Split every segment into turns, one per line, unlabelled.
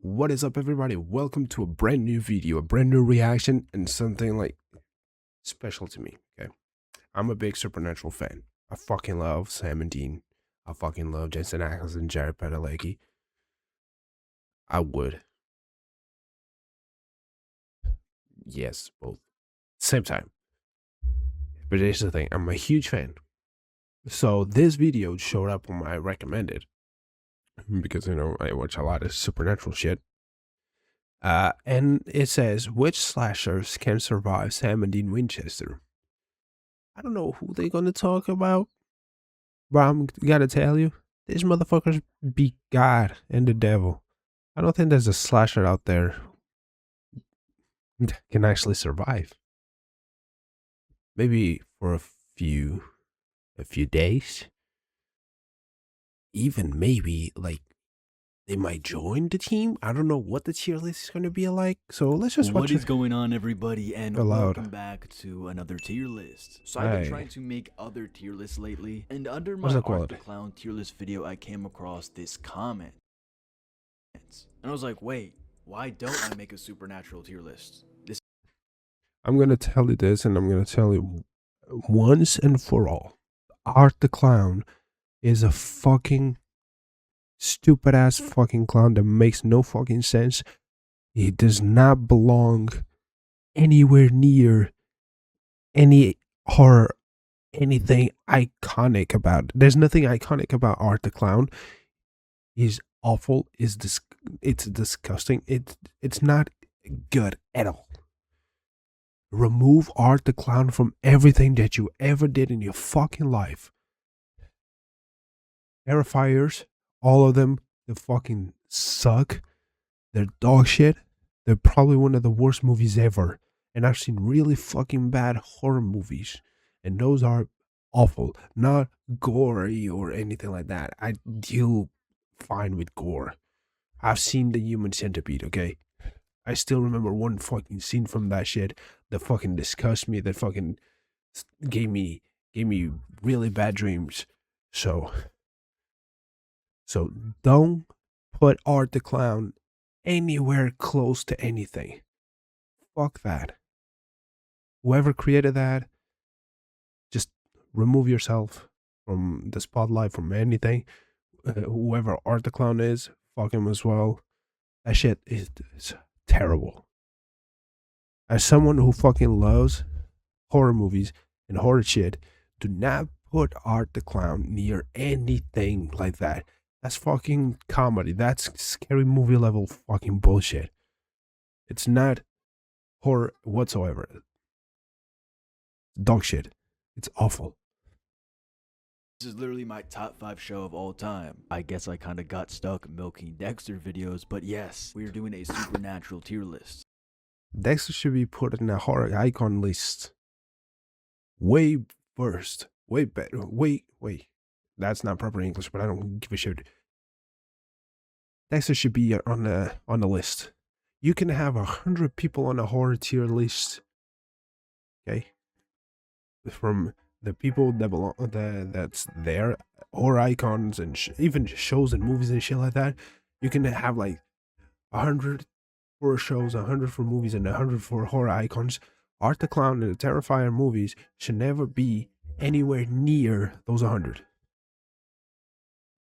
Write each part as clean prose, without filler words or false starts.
What is up, everybody? Welcome to a brand new video, a brand new reaction, and something like special to me. Okay, I'm a big Supernatural fan. I fucking love Sam and Dean. I fucking love Jensen Ackles and Jared Padalecki. I would, yes, both same time. But here's the thing: I'm a huge fan. So this video showed up on my recommended because I watch a lot of Supernatural shit. And it says, which slashers can survive Sam and Dean Winchester? I don't know who they're gonna talk about, but I'm gotta tell you, these motherfuckers beat God and the devil. I don't think there's a slasher out there that can actually survive. Maybe for a few days. Even maybe like they might join the team. I don't know what the tier list is going to be like. So let's just watch
What is going on, everybody, and welcome back to another tier list. So I've been trying to make other tier lists lately, and under my Art the Clown tier list video, I came across this comment. And I was like, wait, why don't I make a Supernatural tier list?
I'm going to tell you this, and I'm going to tell you once and for all. Art the Clown is a fucking stupid ass fucking clown that makes no fucking sense. He does not belong anywhere near any horror, anything iconic about it. There's nothing iconic about Art the Clown. He's awful. It's disgusting. It's not good at all. Remove Art the Clown from everything that you ever did in your fucking life. Terrifiers, all of them, they fucking suck. They're dog shit. They're probably one of the worst movies ever. And I've seen really fucking bad horror movies, and those are awful. Not gory or anything like that. I deal fine with gore. I've seen The Human Centipede, okay? I still remember one fucking scene from that shit that fucking disgusts me, that fucking gave me really bad dreams. So don't put Art the Clown anywhere close to anything. Fuck that. Whoever created that, just remove yourself from the spotlight, from anything. Whoever Art the Clown is, fuck him as well. That shit is terrible. As someone who fucking loves horror movies and horror shit, do not put Art the Clown near anything like that. That's fucking comedy. That's scary movie level fucking bullshit. It's not horror whatsoever. Dog shit. It's awful.
This is literally my top 5 show of all time. I guess I kind of got stuck milking Dexter videos, but yes, we're doing a Supernatural tier list.
Dexter should be put in a horror icon list. Way first. Way better. Wait. That's not proper English, but I don't give a shit. Dexter should be on the list. You can have 100 people on a horror tier list. Okay? From the people that belong, that's there, horror icons and even shows and movies and shit like that. You can have like 100 for shows, 100 for movies, and 100 for horror icons. Art the Clown and the Terrifier movies should never be anywhere near those 100.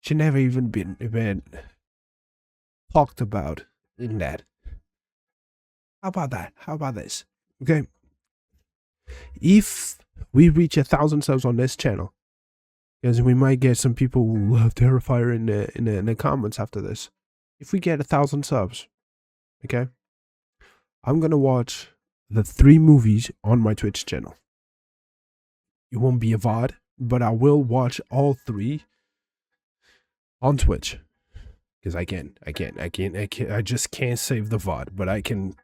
Should never even been talked about in that. How about that? How about this? Okay. If we reach 1,000 subs on this channel, because we might get some people who love Terrifier in the comments after this. If we get 1,000 subs, okay, I'm gonna watch the 3 movies on my Twitch channel. It won't be a VOD, but I will watch all 3 on Twitch, because I just can't save the VOD, but I can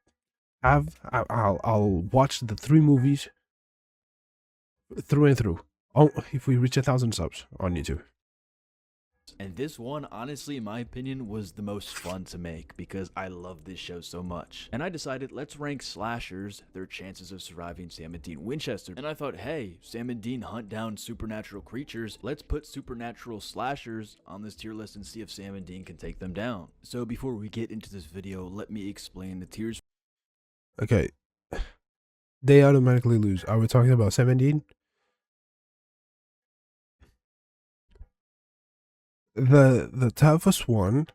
have, I'll watch the 3 movies through and through. Oh, if we reach 1,000 subs on YouTube.
And this one, honestly, in my opinion, was the most fun to make because I love this show so much. And I decided, let's rank slashers, their chances of surviving Sam and Dean Winchester. And I thought, hey, Sam and Dean hunt down supernatural creatures. Let's put supernatural slashers on this tier list and see if Sam and Dean can take them down. So before we get into this video, let me explain the tiers.
Okay. They automatically lose. Are we talking about 17? The toughest one,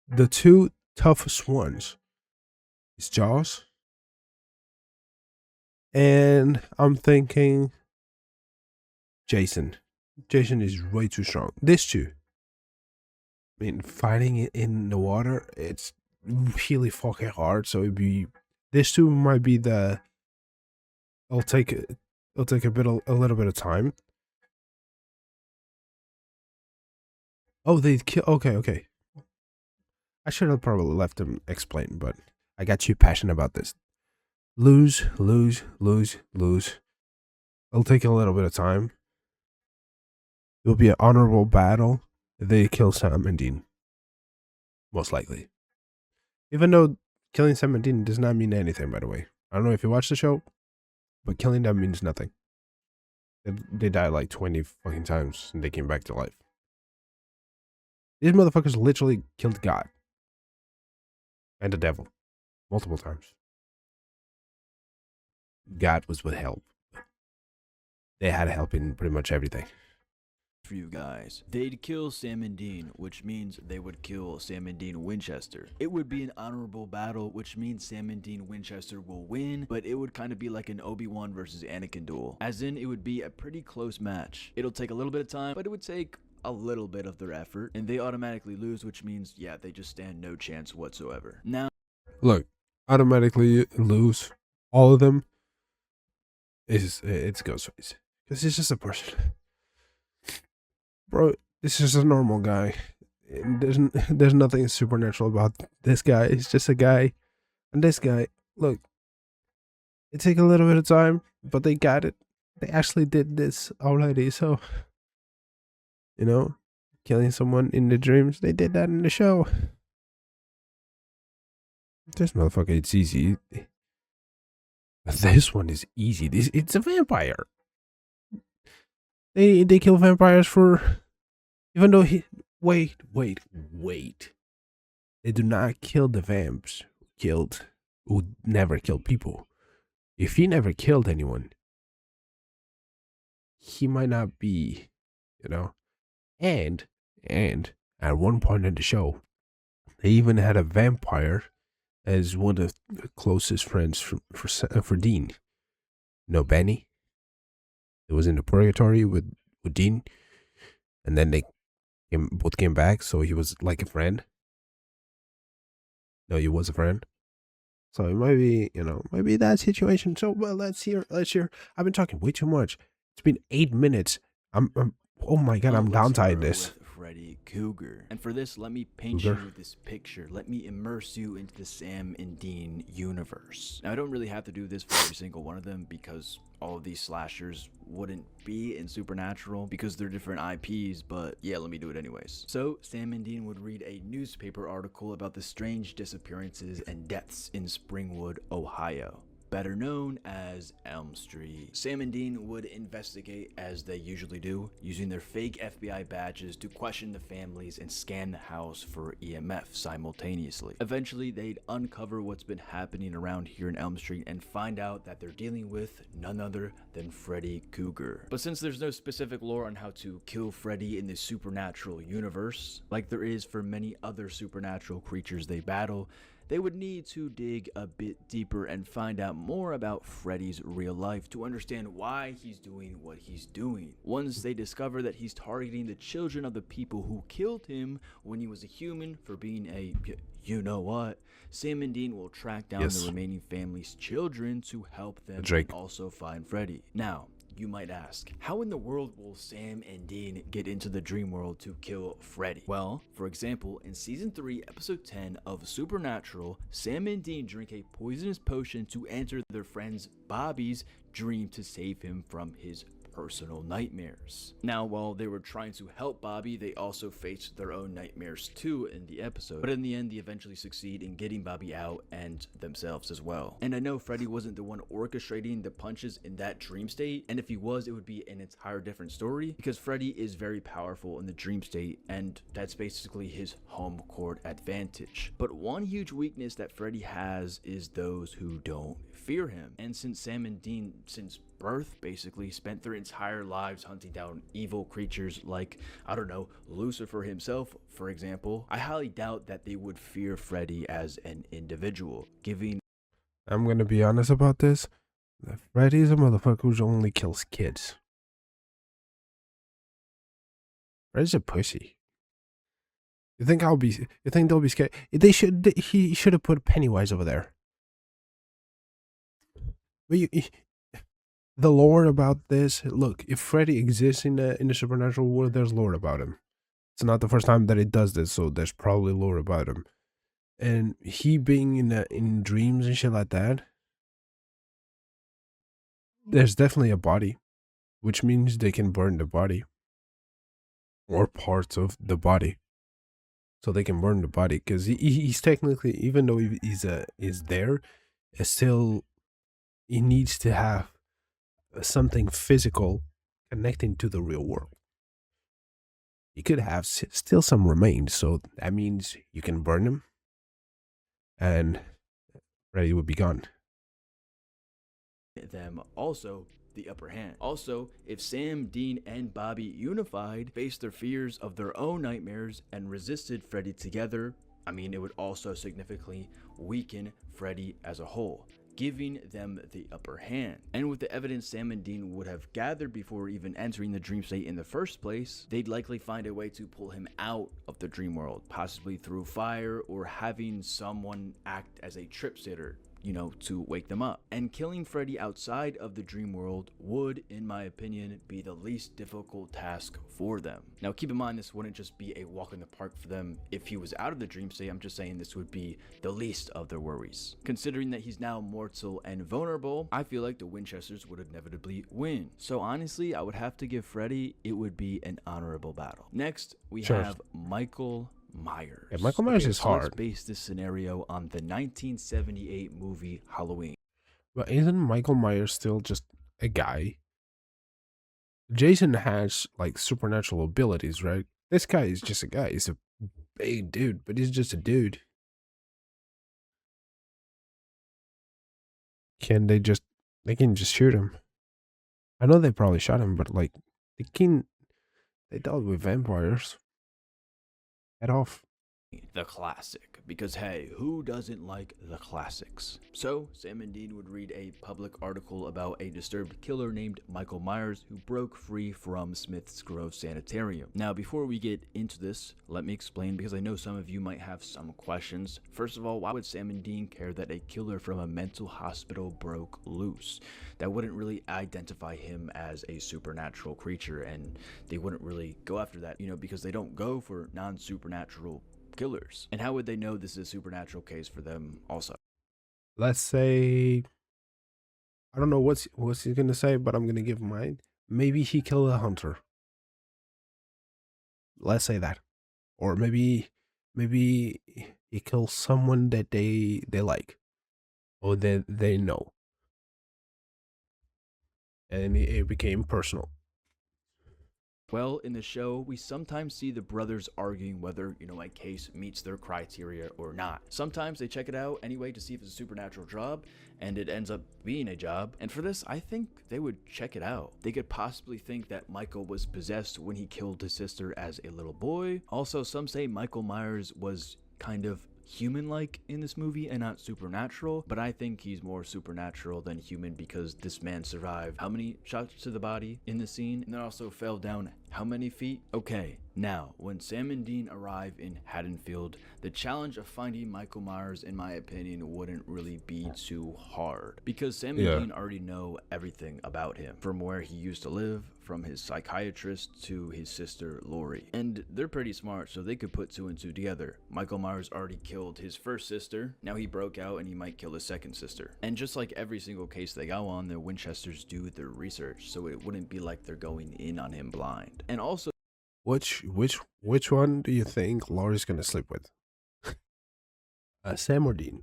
the two toughest ones is Jaws. And I'm thinking Jason. Jason is way too strong. This two. I mean, fighting in the water, it's really fucking hard. So it'd be, this two might be the, it'll take a little bit of time. Oh, they kill. Okay. I should have probably left them explain, but I got too passionate about this. Lose. It'll take a little bit of time. It'll be an honorable battle. They kill Sam and Dean. Most likely. Even though killing Sam and Dean does not mean anything, by the way. I don't know if you watch the show, but killing them means nothing. They died like 20 fucking times and they came back to life. These motherfuckers literally killed God. And the devil. Multiple times. God was with help. They had help in pretty much everything.
For you guys, they'd kill Sam and Dean, which means they would kill Sam and Dean Winchester. It would be an honorable battle, which means Sam and Dean Winchester will win, but it would kind of be like an Obi-Wan versus Anakin duel. As in, it would be a pretty close match. It'll take a little bit of time, but it would take a little bit of their effort, and they automatically lose, which means, yeah, they just stand no chance whatsoever. Now,
look, automatically lose all of them it's Ghostface. Because he's just a person. Bro, this is a normal guy. There's nothing supernatural about this guy. He's just a guy. And this guy, look, it took a little bit of time, but they got it. They actually did this already, so, you know, killing someone in the dreams, they did that in the show. This motherfucker, it's easy. This one is easy. It's a vampire. They kill vampires for, even though wait. They do not kill the vamps who never killed people. If he never killed anyone, he might not be, you know. And at one point in the show, they even had a vampire as one of the closest friends for Dean. No, Benny. It was in the purgatory with Dean, and then they both came back, so he was like a friend. No, he was a friend. So it might be, you know, maybe that situation. So, well, let's hear. I've been talking way too much. It's been 8 minutes. I'm oh my God, I'm downside this.
Freddy Krueger. And for this, let me paint you this picture. Let me immerse you into the Sam and Dean universe. Now, I don't really have to do this for every single one of them because all of these slashers wouldn't be in Supernatural because they're different IPs, but yeah, let me do it anyways. So, Sam and Dean would read a newspaper article about the strange disappearances and deaths in Springwood, Ohio, better known as Elm Street. Sam and Dean would investigate as they usually do, using their fake FBI badges to question the families and scan the house for EMF simultaneously. Eventually, they'd uncover what's been happening around here in Elm Street and find out that they're dealing with none other than Freddy Krueger. But since there's no specific lore on how to kill Freddy in the Supernatural universe, like there is for many other supernatural creatures they battle, they would need to dig a bit deeper and find out more about Freddy's real life to understand why he's doing what he's doing. Once they discover that he's targeting the children of the people who killed him when he was a human for being a you-know-what, Sam and Dean will track down the remaining family's children to help them and also find Freddy. Now, you might ask, how in the world will Sam and Dean get into the dream world to kill Freddy? Well, for example, in season 3, episode 10 of Supernatural, Sam and Dean drink a poisonous potion to enter their friend Bobby's dream to save him from his personal nightmares. Now, while they were trying to help Bobby, they also faced their own nightmares too in the episode, but in the end they eventually succeed in getting Bobby out and themselves as well. And I know Freddy wasn't the one orchestrating the punches in that dream state, and if he was, it would be an entire different story, because Freddy is very powerful in the dream state, and that's basically his home court advantage. But one huge weakness that Freddy has is those who don't fear him. And since Sam and Dean, since birth, basically spent their entire lives hunting down evil creatures like, I don't know, Lucifer himself, for example, I highly doubt that they would fear Freddy as an individual, giving...
I'm gonna be honest about this. Freddy's a motherfucker who only kills kids. Freddy's a pussy. You think they'll be scared? He should have put Pennywise over there. But the lore about this, look, if Freddy exists in the supernatural world, there's lore about him. It's not the first time that it does this, so there's probably lore about him. And he being in dreams and shit like that, there's definitely a body, which means they can burn the body or parts of the body, so they can burn the body, because he's technically, even though he's there, still he needs to have something physical connecting to the real world. He could have still some remains, so that means you can burn him and Freddy would be gone.
Them also the upper hand. Also, if Sam, Dean, and Bobby unified, faced their fears of their own nightmares, and resisted Freddy together, I mean, it would also significantly weaken Freddy as a whole, giving them the upper hand. And with the evidence Sam and Dean would have gathered before even entering the dream state in the first place, they'd likely find a way to pull him out of the dream world, possibly through fire or having someone act as a trip sitter, you know, to wake them up. And killing Freddy outside of the dream world would, in my opinion, be the least difficult task for them. Now keep in mind, this wouldn't just be a walk in the park for them if he was out of the dream state. I'm just saying this would be the least of their worries. Considering that he's now mortal and vulnerable, I feel like the Winchesters would inevitably win. So honestly, I would have to give Freddy, it would be an honorable battle. Next, we have Michael Myers.
Yeah, Michael Myers is hard.
Let's base this scenario on the 1978 movie Halloween.
But isn't Michael Myers still just a guy? Jason has like supernatural abilities, right? This guy is just a guy. He's a big dude, but he's just a dude. They can just shoot him. I know they probably shot him, but like they dealt with vampires. Head off.
The classic, because hey, who doesn't like the classics? So Sam and Dean would read a public article about a disturbed killer named Michael Myers who broke free from Smith's Grove Sanitarium. Now before we get into this, let me explain, because I know some of you might have some questions. First of all, why would Sam and Dean care that a killer from a mental hospital broke loose? That wouldn't really identify him as a supernatural creature, and they wouldn't really go after that, you know, because they don't go for non-supernatural killers. And how would they know this is a supernatural case for them also?
Let's say, I don't know what's he gonna say, but I'm gonna give mine. Maybe he killed a hunter. Let's say that. Or maybe he kills someone that they like, or that they know, and it became personal.
Well, in the show, we sometimes see the brothers arguing whether, you know, a case meets their criteria or not. Sometimes they check it out anyway to see if it's a supernatural job, and it ends up being a job. And for this, I think they would check it out. They could possibly think that Michael was possessed when he killed his sister as a little boy. Also, some say Michael Myers was kind of human-like in this movie and not supernatural, but I think he's more supernatural than human, because this man survived how many shots to the body in the scene, and then also fell down How many feet? Okay, now, when Sam and Dean arrive in Haddonfield, the challenge of finding Michael Myers, in my opinion, wouldn't really be too hard. Because Sam and Dean already know everything about him, from where he used to live, from his psychiatrist to his sister Lori. And they're pretty smart, so they could put two and two together. Michael Myers already killed his first sister, now he broke out and he might kill his second sister. And just like every single case they go on, the Winchesters do their research, so it wouldn't be like they're going in on him blind. And also,
which one do you think Laurie's gonna sleep with? Sam or Dean?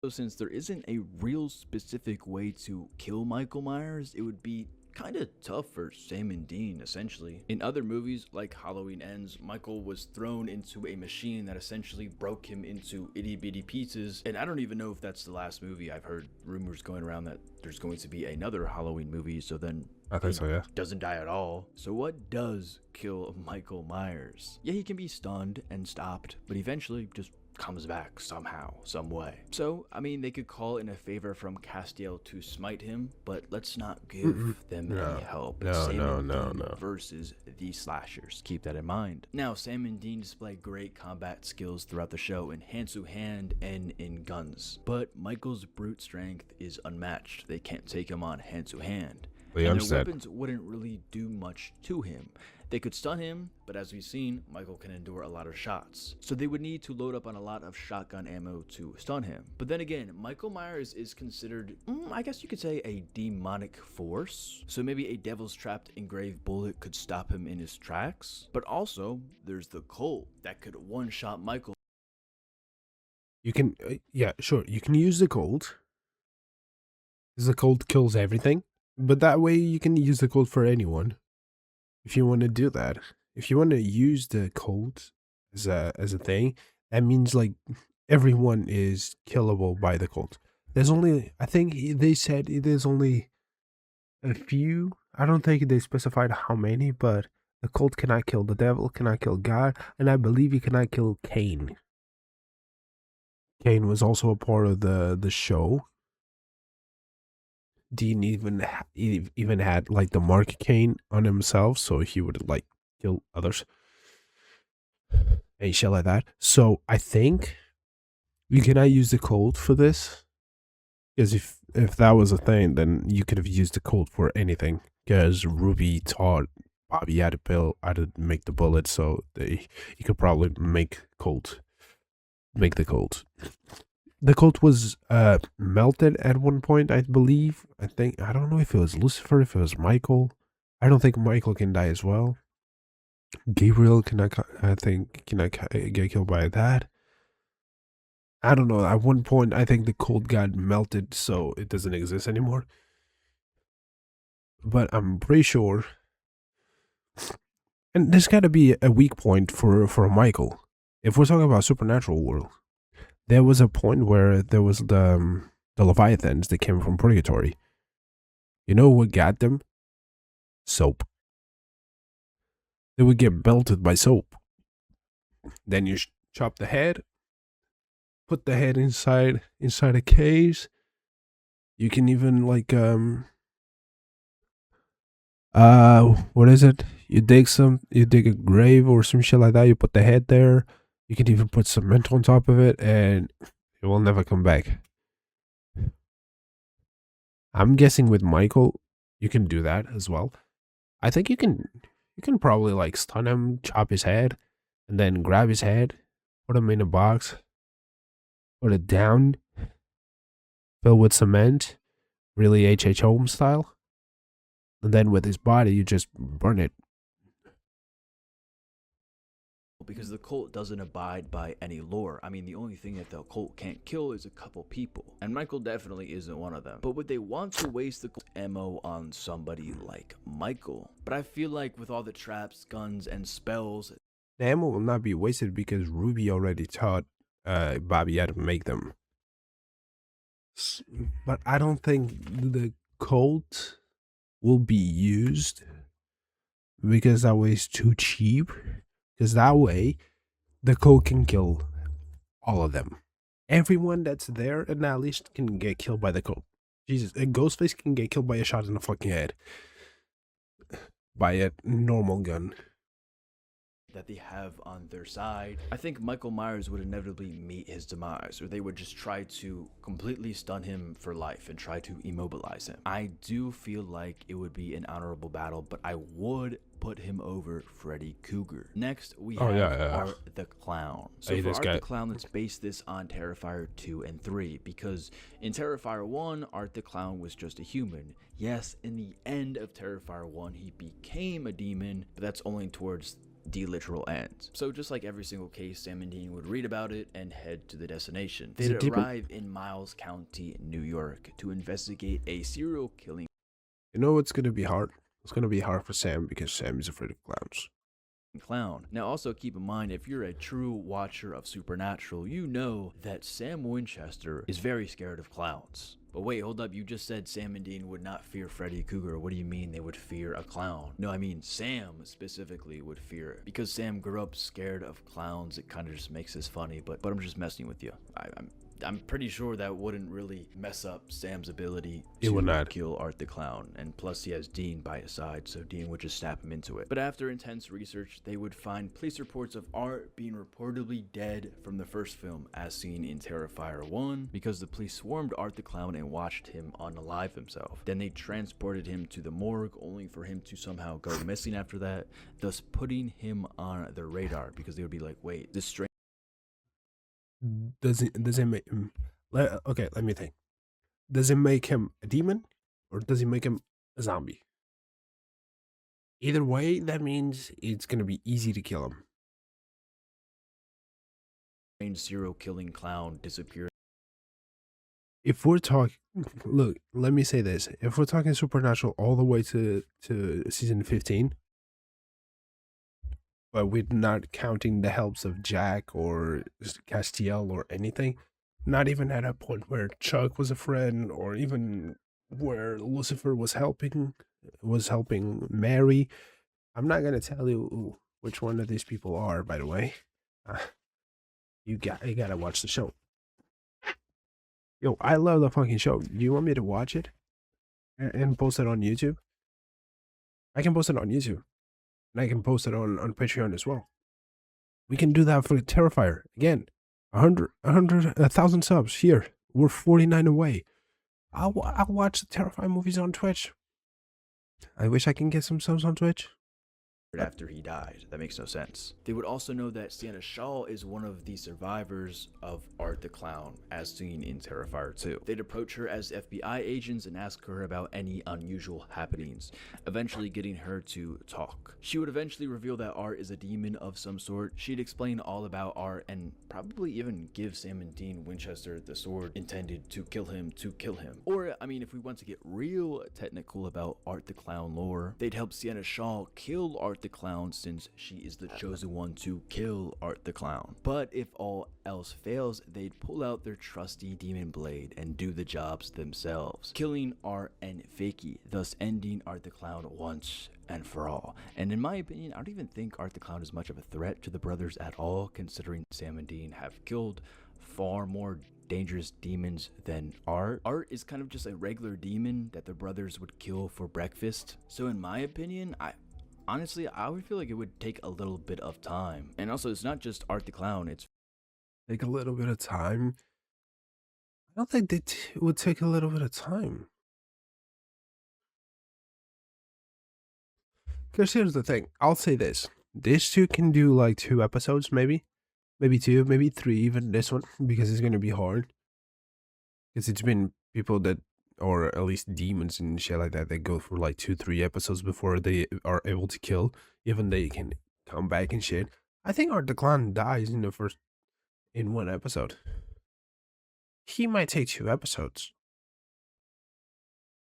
Since there isn't a real specific way to kill Michael Myers, it would be kind of tough for Sam and Dean, essentially. In other movies, like Halloween Ends, Michael was thrown into a machine that essentially broke him into itty-bitty pieces, and I don't even know if that's the last movie. I've heard rumors going around that there's going to be another Halloween movie, so then
I think so, yeah.
Doesn't die at all. So what does kill Michael Myers? Yeah, he can be stunned and stopped, but eventually just comes back somehow, some way. So, I mean, they could call in a favor from Castiel to smite him, but let's not give them any help. No. Versus the slashers. Keep that in mind. Now, Sam and Dean display great combat skills throughout the show in hand-to-hand and in guns, but Michael's brute strength is unmatched. They can't take him on hand-to-hand. And their weapons wouldn't really do much to him. They could stun him, but as we've seen, Michael can endure a lot of shots. So they would need to load up on a lot of shotgun ammo to stun him. But then again, Michael Myers is considered, I guess you could say, a demonic force. So maybe a devil's trapped engraved bullet could stop him in his tracks. But also, there's the Colt that could one-shot Michael.
You can, yeah, sure, you can use the Colt. Because the Colt kills everything. But that way you can use the Colt for anyone. If you want to do that, if you want to use the Colt as a thing, that means like everyone is killable by the Colt. There's only, I think they said there's only a few. I don't think they specified how many, but the Colt cannot kill the devil, cannot kill God, and I believe he cannot kill Cain. Cain was also a part of the show. Dean even had like the mark Cain on himself, so he would like kill others and shit like that. So I think you cannot use the Colt for this, because if that was a thing, then you could have used the Colt for anything. Because Ruby taught Bobby how to make the bullet, so you could probably make the Colt. The Colt was melted at one point, I believe. I don't know if it was Lucifer, if it was Michael. I don't think Michael can die as well. Gabriel cannot get killed by that. I don't know. At one point, I think the Colt got melted, so it doesn't exist anymore. But I'm pretty sure. And there's got to be a weak point for Michael. If we're talking about supernatural world, there was a point where there was the Leviathans that came from purgatory. You know what got them? Soap. They would get melted by soap. Then you chop the head, put the head inside a case. You can even like what is it? You dig a grave or some shit like that. You put the head there. You can even put cement on top of it, and it will never come back. I'm guessing with Michael, you can do that as well. I think you can probably like stun him, chop his head, and then grab his head, put him in a box, put it down, fill with cement, really H.H. Holmes style, and then with his body, you just burn it.
Because the Colt doesn't abide by any lore. I mean, the only thing that the Colt can't kill is a couple people. And Michael definitely isn't one of them. But would they want to waste the ammo on somebody like Michael? But I feel like with all the traps, guns, and spells,
the ammo will not be wasted because Ruby already taught Bobby how to make them. But I don't think the Colt will be used because that way is too cheap. Because that way, the Colt can kill all of them. Everyone that's there and at least can get killed by the Colt. Jesus, a Ghostface can get killed by a shot in the fucking head. by a normal gun
that they have on their side, I think Michael Myers would inevitably meet his demise, or they would just try to completely stun him for life and try to immobilize him. I do feel like it would be an honorable battle, but I would put him over Freddy Krueger. Next, we have Art the Clown. So for Art the Clown, let's base this on Terrifier 2 and 3, because in Terrifier 1, Art the Clown was just a human. Yes, in the end of Terrifier 1, he became a demon, but that's only towards the literal end. So just like every single case, Sam and Dean would read about it and head to the destination. They'd arrive in Miles County, New York to investigate a serial killing.
You know what's gonna be hard? It's gonna be hard for Sam because Sam is afraid of clowns.
Now also keep in mind, if you're a true watcher of Supernatural, you know that Sam Winchester is very scared of clowns. But wait, hold up, you just said Sam and Dean would not fear Freddy Krueger. What do you mean they would fear a clown? No, I mean Sam specifically would fear it. Because Sam grew up scared of clowns, it kind of just makes this funny, but I'm just messing with you. I'm pretty sure that wouldn't really mess up Sam's ability to kill Art the Clown, and plus he has Dean by his side, so Dean would just snap him into it. But after intense research, they would find police reports of Art being reportedly dead from the first film, as seen in Terrifier 1, because the police swarmed Art the Clown and watched him unalive himself. Then they transported him to the morgue, only for him to somehow go missing after that, thus putting him on the radar, because they would be like, wait, this strange...
Does it make him... Okay, let me think. Does it make him a demon, or does it make him a zombie? Either way, that means it's gonna be easy to kill him.
Serial killing clown disappeared.
If we're talking, look, let me say this. If we're talking Supernatural all the way to season 15, but we're not counting the helps of Jack or Castiel or anything, not even at a point where Chuck was a friend, or even where Lucifer was helping Mary. I'm not gonna tell you which one of these people are, by the way. You gotta watch the show. Yo, I love the fucking show. Do you want me to watch it and post it on YouTube? I can post it on YouTube, and I can post it on Patreon as well. We can do that for Terrifier again. 1,000 subs here. We're 49 away. I'll watch the Terrifier movies on Twitch. I wish I can get some subs on Twitch.
After he died. That makes no sense. They would also know that Sienna Shaw is one of the survivors of Art the Clown, as seen in Terrifier 2. They'd approach her as FBI agents and ask her about any unusual happenings, eventually getting her to talk. She would eventually reveal that Art is a demon of some sort. She'd explain all about Art and probably even give Sam and Dean Winchester the sword intended to kill him. Or, I mean, if we want to get real technical about Art the Clown lore, they'd help Sienna Shaw kill Art the Clown, since she is the chosen one to kill Art the Clown. But if all else fails, they'd pull out their trusty demon blade and do the jobs themselves, killing Art and Fakey, thus ending Art the Clown once and for all. And in my opinion, I don't even think Art the Clown is much of a threat to the brothers at all, considering Sam and Dean have killed far more dangerous demons than Art. Art is kind of just a regular demon that the brothers would kill for breakfast. So in my opinion, honestly, I would feel like it would take a little bit of time. And also, it's not just Art the Clown, it's...
Take a little bit of time? I don't think it would take a little bit of time. Because here's the thing. I'll say this. These two can do like 2 episodes, maybe. Maybe 2, maybe 3, even this one. Because it's going to be hard. Because it's been people that, or at least demons and shit like that, they go for like 2-3 episodes before they are able to kill. Even they can come back and shit. I think Art the Clown dies in 1 episode. He might take 2 episodes.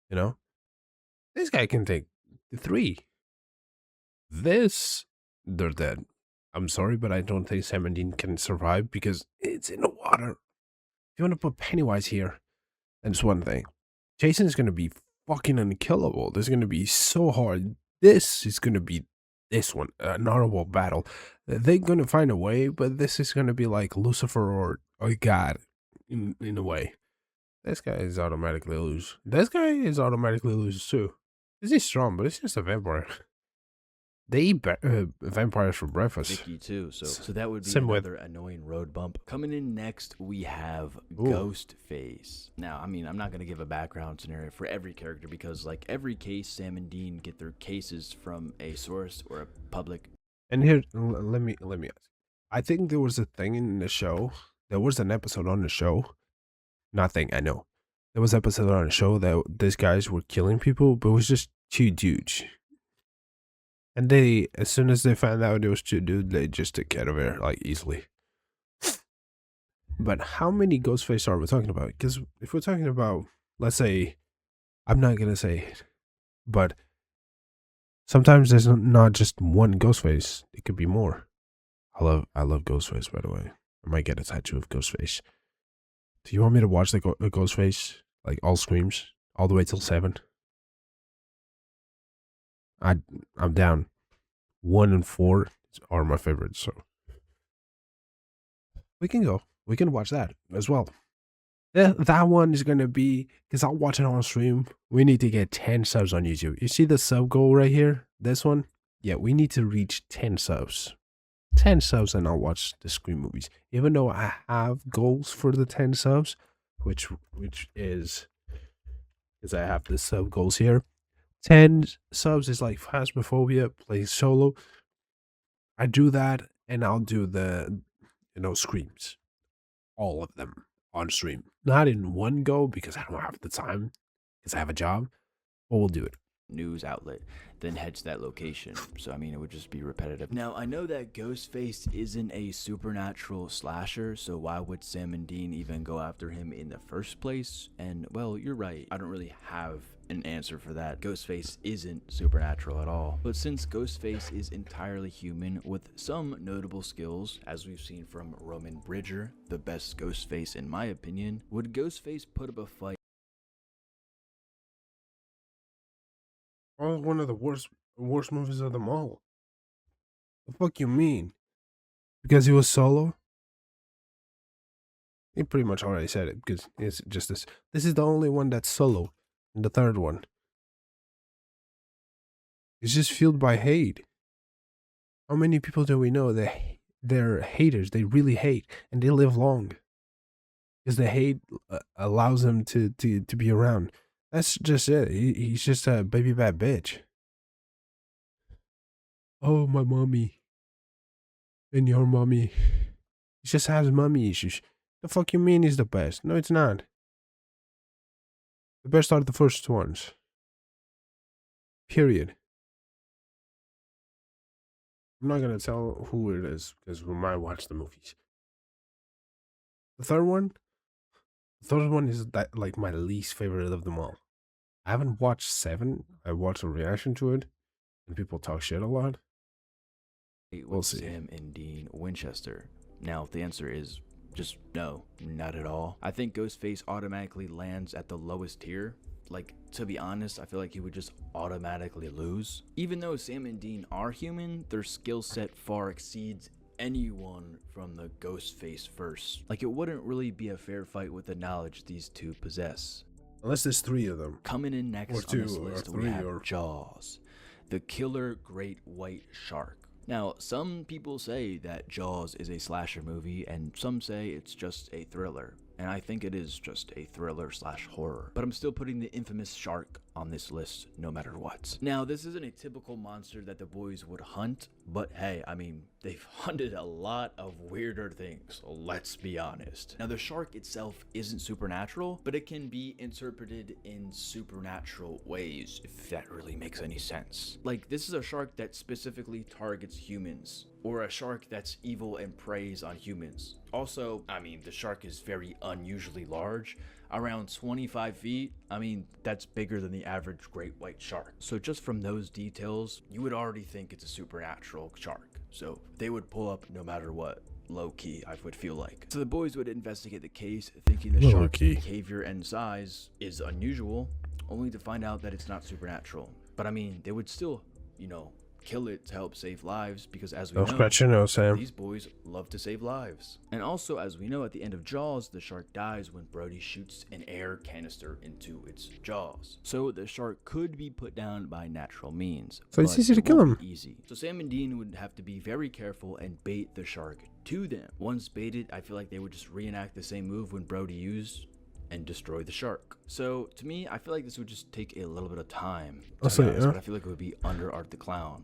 You know? This guy can take 3. They're dead. I'm sorry, but I don't think Sam and Dean can survive because it's in the water. If you want to put Pennywise here, that's one thing. Jason is going to be fucking unkillable. This is going to be so hard. This is going to be this one, an honorable battle. They're going to find a way, but this is going to be like Lucifer or God in a way. This guy is automatically lose. This guy is automatically lose too. This is strong, but it's just a vampire. They eat vampires for breakfast.
Vicky too, so that would be another annoying road bump. Coming in next, we have Ghostface. Now, I mean, I'm not gonna give a background scenario for every character because, like every case, Sam and Dean get their cases from a source or a public.
And here, let me ask. I think there was a thing in the show. There was an episode on the show. Nothing, I know. There was an episode on the show that these guys were killing people, but it was just 2 dudes. And they, as soon as they found out it was 2 dudes, they just took care of it, like, easily. But how many Ghostface are we talking about? Because if we're talking about, let's say, I'm not going to say it, but sometimes there's not just one Ghostface. It could be more. I love Ghostface, by the way. I might get a tattoo of Ghostface. Do you want me to watch the Ghostface, like all screams, all the way till 7? I'm down. 1 and 4 are my favorites, so we can go. We can watch that as well. That one is gonna be, because I'll watch it on stream. We need to get 10 subs on YouTube. You see the sub goal right here? This one? Yeah, we need to reach 10 subs. 10 subs and I'll watch the Scream movies. Even though I have goals for the 10 subs, which is, because I have the sub goals here. 10 subs is like Phasmophobia, play solo. I do that and I'll do the, Screams. All of them on stream. Not in one go because I don't have the time, because I have a job, but we'll do it.
News outlet, then head to that location. So, I mean, it would just be repetitive. Now, I know that Ghostface isn't a supernatural slasher, so why would Sam and Dean even go after him in the first place? And, well, you're right. I don't really have an answer for that. Ghostface isn't supernatural at all. But since Ghostface is entirely human with some notable skills, as we've seen from Roman Bridger, the best Ghostface in my opinion, would Ghostface put up a fight?
Oh, one of the worst movies of them all. The fuck you mean? Because he was solo? He pretty much already said it, because it's just this. This is the only one that's solo. And the third one. It's just fueled by hate. How many people do we know that they're haters? They really hate, and they live long. Because the hate allows them to be around. That's just it. He's just a baby bad bitch. Oh, my mommy. And your mommy. He just has mommy issues. The fuck you mean he's the best? No, it's not. The best are the first ones. Period. I'm not gonna tell who it is, because we might watch the movies. The third one is like my least favorite of them all. I haven't watched 7. I watched a reaction to it, and people talk shit a lot.
We'll see. Sam and Dean Winchester. Now, the answer is just no, not at all. I think Ghostface automatically lands at the lowest tier. Like, to be honest, I feel like he would just automatically lose. Even though Sam and Dean are human, their skill set far exceeds anyone from the Ghostface verse. Like, it wouldn't really be a fair fight with the knowledge these two possess.
Unless there's 3 of them.
Coming in next on this list, we have Jaws, the killer great white shark. Now, some people say that Jaws is a slasher movie, and some say it's just a thriller. And I think it is just a thriller/horror. But I'm still putting the infamous shark on this list no matter what. Now, this isn't a typical monster that the boys would hunt, but hey, I mean, they've hunted a lot of weirder things, let's be honest. Now, the shark itself isn't supernatural, but it can be interpreted in supernatural ways, if that really makes any sense. Like, this is a shark that specifically targets humans, or a shark that's evil and preys on humans. Also, I mean, the shark is very unusually large, around 25 feet. I mean, that's bigger than the average great white shark. So just from those details, you would already think it's a supernatural shark. So they would pull up no matter what. Low key, I would feel like. So the boys would investigate the case, thinking the shark's behavior and size is unusual, only to find out that it's not supernatural. But I mean, they would still, kill it to help save lives, because as we know,
scratch your nose, Sam.
These boys love to save lives. And also, as we know, at the end of Jaws, the shark dies when Brody shoots an air canister into its jaws. So the shark could be put down by natural means.
So it's easy to kill him.
Easy. So Sam and Dean would have to be very careful and bait the shark to them. Once baited, I feel like they would just reenact the same move when Brody used and destroy the shark. So to me, I feel like this would just take a little bit of time. But I feel like it would be under Art the Clown.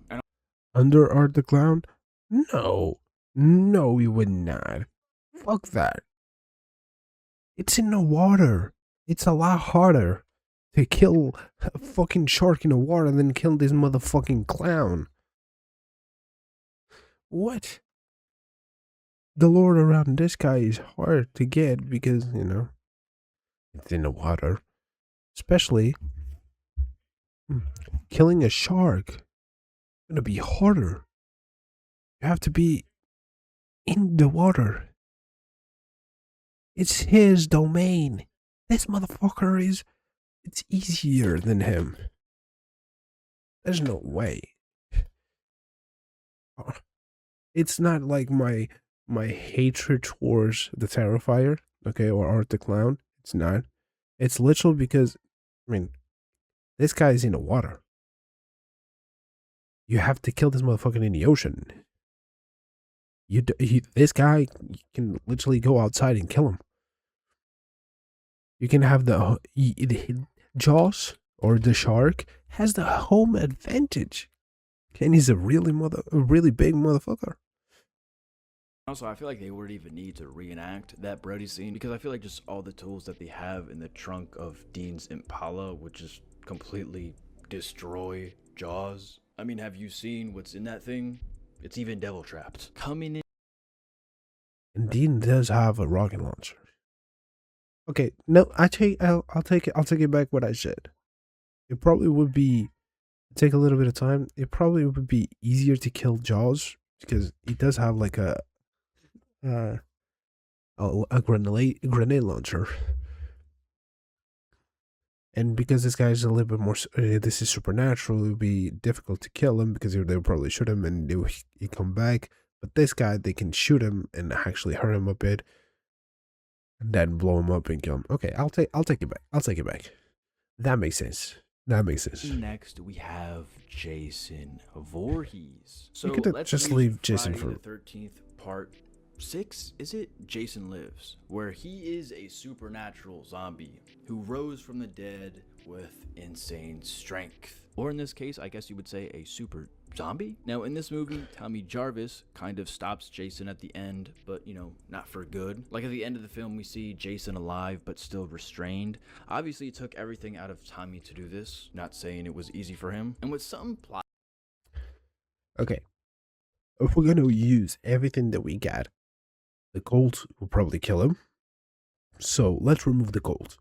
Under Art the Clown? No, we would not. Fuck that. It's in the water. It's a lot harder to kill a fucking shark in the water than kill this motherfucking clown. What? The lore around this guy is hard to get because, you know, it's in the water. Especially killing a shark. Gonna be harder. You have to be in the water. It's his domain. This motherfucker it's easier than him. There's no way. It's not like my hatred towards the Terrifier, okay, or Art the Clown. It's not. It's literal because, I mean, this guy's in the water. You have to kill this motherfucker in the ocean. This guy, you can literally go outside and kill him. You can have the Jaws or the shark has the home advantage, and he's a really big motherfucker.
Also, I feel like they wouldn't even need to reenact that Brody scene because I feel like just all the tools that they have in the trunk of Dean's Impala would just completely destroy Jaws. I mean, have you seen what's in that thing? It's even devil trapped. Coming in.
And Dean does have a rocket launcher. Okay, no, I'll take it back what I said. It probably would take a little bit of time. It probably would be easier to kill Jaws because he does have like a grenade launcher. And because this guy is a little bit more, this is supernatural, it would be difficult to kill him because they would probably shoot him and he'd come back. But this guy, they can shoot him and actually hurt him a bit, and then blow him up and kill him. Okay, I'll take it back. I'll take it back. That makes sense.
Next, we have Jason Voorhees. So
you could just leave Jason for
the 13th part 6, is it? Jason Lives, where he is a supernatural zombie who rose from the dead with insane strength. Or in this case, I guess you would say a super zombie. Now, in this movie, Tommy Jarvis kind of stops Jason at the end, but, you know, not for good. Like at the end of the film, we see Jason alive, but still restrained. Obviously, it took everything out of Tommy to do this. Not saying it was easy for him. And with some plot...
Okay. If we're going to use everything that we got, the Colt will probably kill him. So let's remove the Colt.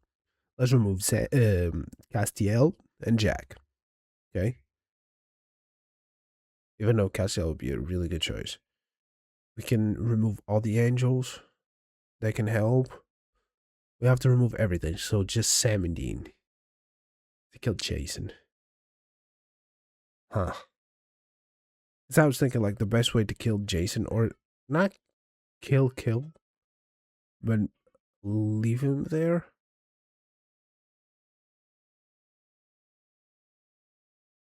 Let's remove Castiel and Jack. Okay? Even though Castiel would be a really good choice. We can remove all the angels that can help. We have to remove everything. So just Sam and Dean to kill Jason. Huh. Because I was thinking like the best way to kill Jason, or not kill, but leave him there.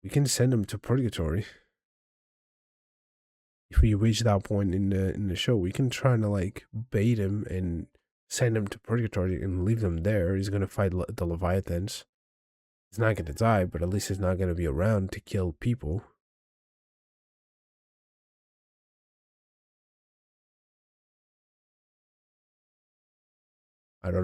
We can send him to purgatory. If we reach that point in the show, we can try to like bait him and send him to purgatory and leave him there. He's gonna fight the Leviathans. He's not gonna die, but at least he's not gonna be around to kill people. I don't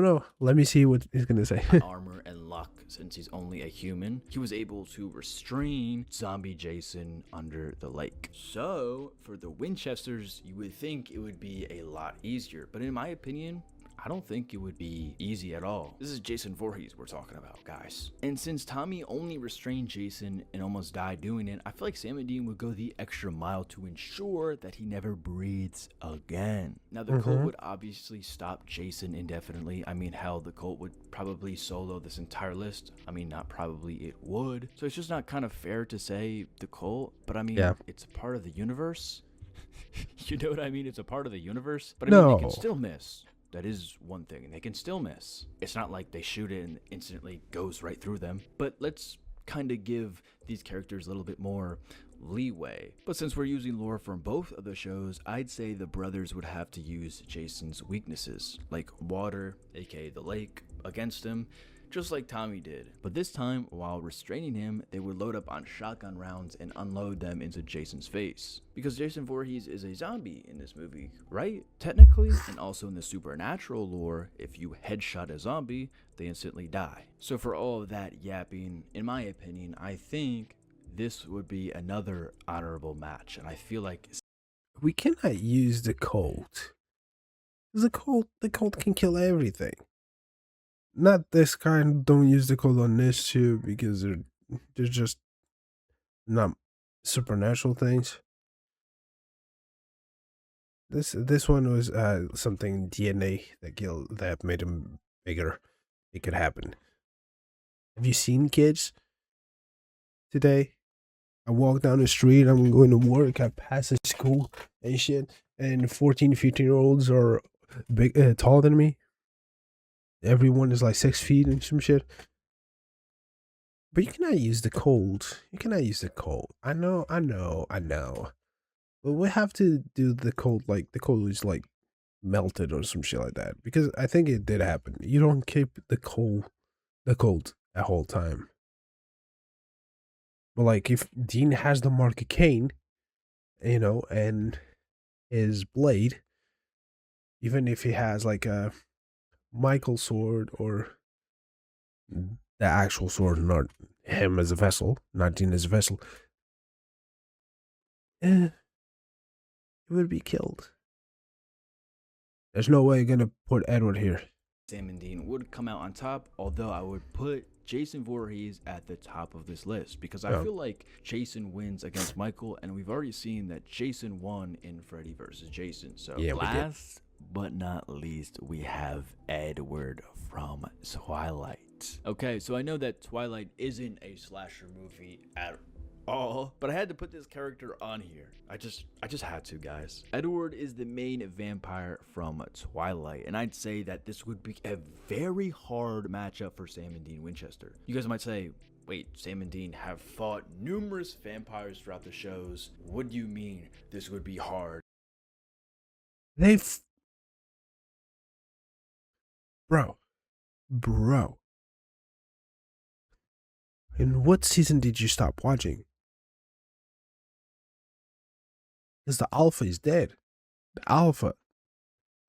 know. Let me see what he's gonna say.
Armor and luck, since he's only a human. He was able to restrain zombie Jason under the lake. So, for the Winchesters, you would think it would be a lot easier. But in my opinion, I don't think it would be easy at all. This is Jason Voorhees we're talking about, guys. And since Tommy only restrained Jason and almost died doing it, I feel like Sam and Dean would go the extra mile to ensure that he never breathes again. Now, the cult would obviously stop Jason indefinitely. I mean, hell, the cult would probably solo this entire list. I mean, not probably, it would. So it's just not kind of fair to say the cult, but I mean, it's a part of the universe. You know what I mean? It's a part of the universe, but I mean, they can still miss. That is one thing, and they can still miss. It's not like they shoot it and instantly goes right through them. But let's kind of give these characters a little bit more leeway. But since we're using lore from both of the shows, I'd say the brothers would have to use Jason's weaknesses, like water, aka the lake, against him, just like Tommy did. But this time, while restraining him, they would load up on shotgun rounds and unload them into Jason's face. Because Jason Voorhees is a zombie in this movie, right? Technically, and also in the supernatural lore, if you headshot a zombie, they instantly die. So for all of that yapping, in my opinion, I think this would be another honorable match. And I feel like
we cannot use the cult. The cult can kill everything. Not this kind. Don't use the code on this too, because they're just not supernatural things. This one was something DNA that made him bigger. It could happen. Have you seen kids today? I walk down the street, I'm going to work, I pass a school and shit, and 14, 15-year-olds are taller than me. Everyone is like 6 feet and some shit. But you cannot use the cold. You cannot use the cold. I know. But we have to do the cold, like the cold is like melted or some shit like that. Because I think it did happen. You don't keep the cold the whole time. But like if Dean has the mark of Cain, and his blade, even if he has like a Michael sword or the actual sword, not him as a vessel, not Dean as a vessel, it would be killed. There's no way you're gonna put Edward here.
Sam and Dean would come out on top, although I would put Jason Voorhees at the top of this list because I feel like Jason wins against Michael, and we've already seen that Jason won in Freddy vs. Jason. So last but not least, we have Edward from Twilight. Okay, so I know that Twilight isn't a slasher movie at all, but I had to put this character on here. I just had to, guys. Edward is the main vampire from Twilight, and I'd say that this would be a very hard matchup for Sam and Dean Winchester. You guys might say, wait, Sam and Dean have fought numerous vampires throughout the shows. What do you mean this would be hard?
Bro. In what season did you stop watching? Because the Alpha is dead. The Alpha,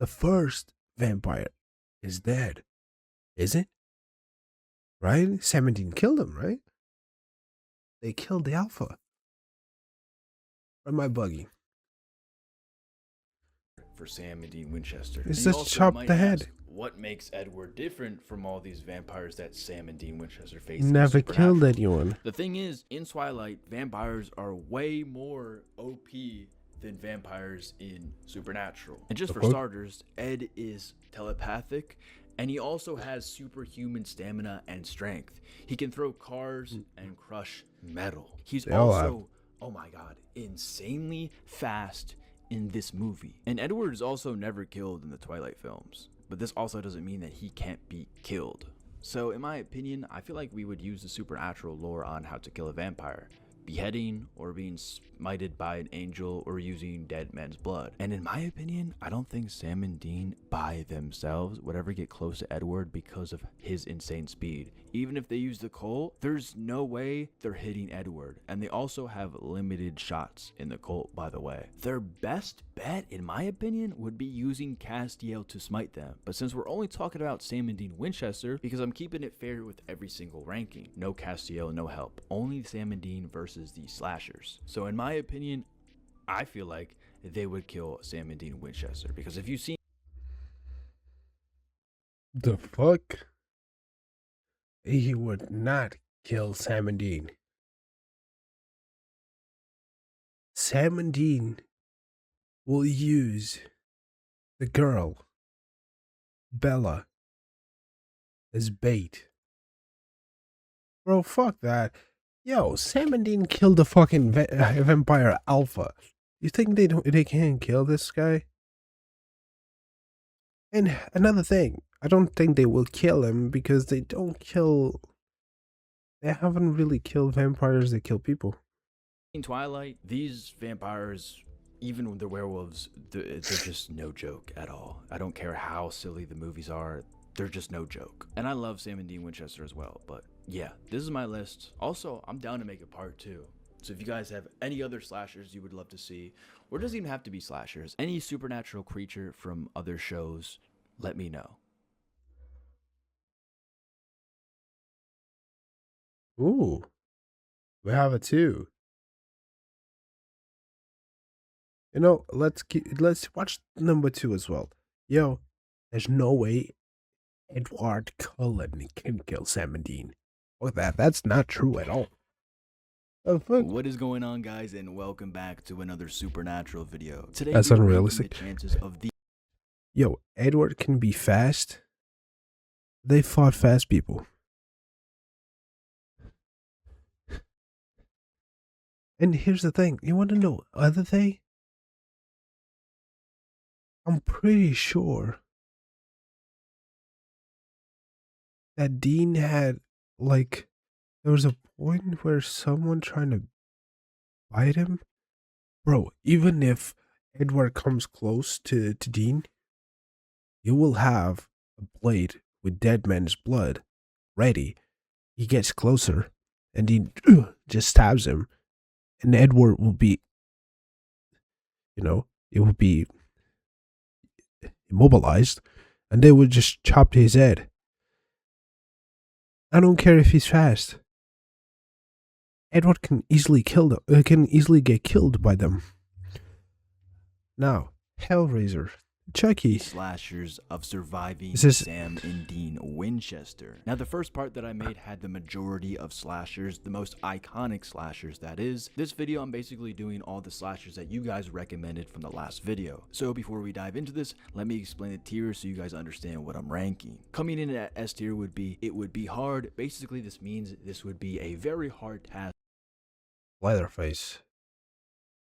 the first vampire, is dead. Is it? Right? Sam and Dean killed him, right? They killed the Alpha. From my buggy.
For Sam and Dean Winchester.
It's just chop the head.
What makes Edward different from all these vampires that Sam and Dean Winchester face?
Never killed anyone.
The thing is, in Twilight, vampires are way more OP than vampires in Supernatural. And just for starters, Ed is telepathic, and he also has superhuman stamina and strength. He can throw cars and crush metal. He's also, oh my god, insanely fast in this movie. And Edward is also never killed in the Twilight films, but this also doesn't mean that he can't be killed. So in my opinion, I feel like we would use the supernatural lore on how to kill a vampire. Beheading, or being smited by an angel, or using dead men's blood. And in my opinion, I don't think Sam and Dean by themselves would ever get close to Edward because of his insane speed. Even if they use the Colt, there's no way they're hitting Edward. And they also have limited shots in the Colt, by the way. Their best bet, in my opinion, would be using Castiel to smite them. But since we're only talking about Sam and Dean Winchester, because I'm keeping it fair with every single ranking, no Castiel, no help. Only Sam and Dean versus the slashers. So in my opinion, I feel like they would kill Sam and Dean Winchester, because if you've seen
The fuck? He would not kill Sam and Dean. Sam and Dean will use the girl, Bella, as bait. Bro, fuck that. Yo, Sam and Dean killed the fucking vampire Alpha. You think they can't kill this guy? And another thing, I don't think they will kill him because they haven't really killed vampires, they kill people.
In Twilight, these vampires, even when they're werewolves, they're just no joke at all. I don't care how silly the movies are, they're just no joke. And I love Sam and Dean Winchester as well, but yeah, this is my list. Also, I'm down to make a part 2. So if you guys have any other slashers you would love to see, or it doesn't even have to be slashers, any supernatural creature from other shows, let me know.
Ooh, we have it too. You know, let's watch number 2 as well. Yo, there's no way Edward Cullen can kill Sam and Dean. Look at that. That's not true at all.
Oh, fuck. What is going on, guys, and welcome back to another supernatural video. Today,
that's unrealistic.
The chances of the
Yo, Edward can be fast. They fought fast people. And here's the thing. You want to know other thing? I'm pretty sure that Dean had, like, there was a point where someone trying to bite him. Bro, even if Edward comes close to Dean, you will have a blade with dead man's blood ready. He gets closer, and Dean just stabs him, and Edward will be, it will be immobilized, and they would just chop his head. I don't care if he's fast. Edward can easily get killed by them. Now, Hellraiser, Chucky.
Slashers of surviving Sam and Dean Winchester. Now, the first part that I made had the majority of slashers, the most iconic slashers, that is. This video, I'm basically doing all the slashers that you guys recommended from the last video. So before we dive into this, let me explain the tiers so you guys understand what I'm ranking. Coming in at S tier would be, it would be hard. Basically, this means this would be a very hard task.
Leatherface.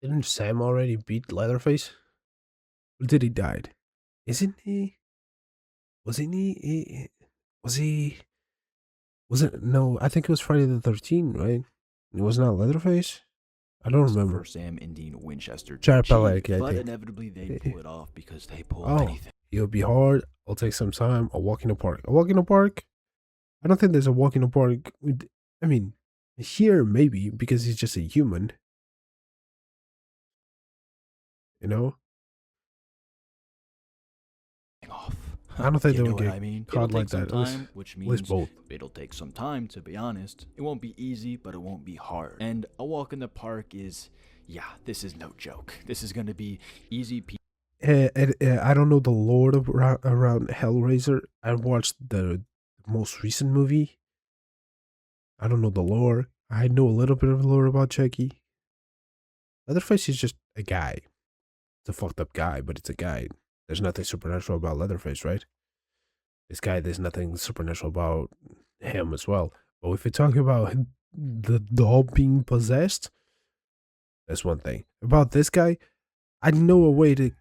Didn't Sam already beat Leatherface? Or did he died? Isn't he? Wasn't he? Was he? Was it? No, I think it was Friday the 13th, right? It was not Leatherface? I don't remember.
For Sam and Dean Winchester.
But
inevitably they pull it off because they pull anything.
It'll be hard. I'll take some time. I'll walk in the park. A walk in the park? I don't think there's a walk in the park. I mean, here maybe because he's just a human. You know?
Off.
I don't think they would get caught like that.
Time, which means both. It'll take some time, to be honest. It won't be easy, but it won't be hard. And a walk in the park is, yeah, this is no joke. This is going to be easy.
I don't know the lore around Hellraiser. I watched the most recent movie. I don't know the lore. I know a little bit of the lore about Chucky. Leatherface is just a guy. It's a fucked up guy, but it's a guy. There's nothing supernatural about Leatherface, right? This guy, there's nothing supernatural about him as well. But if you're talking about the doll being possessed, that's one thing. About this guy, I know a way to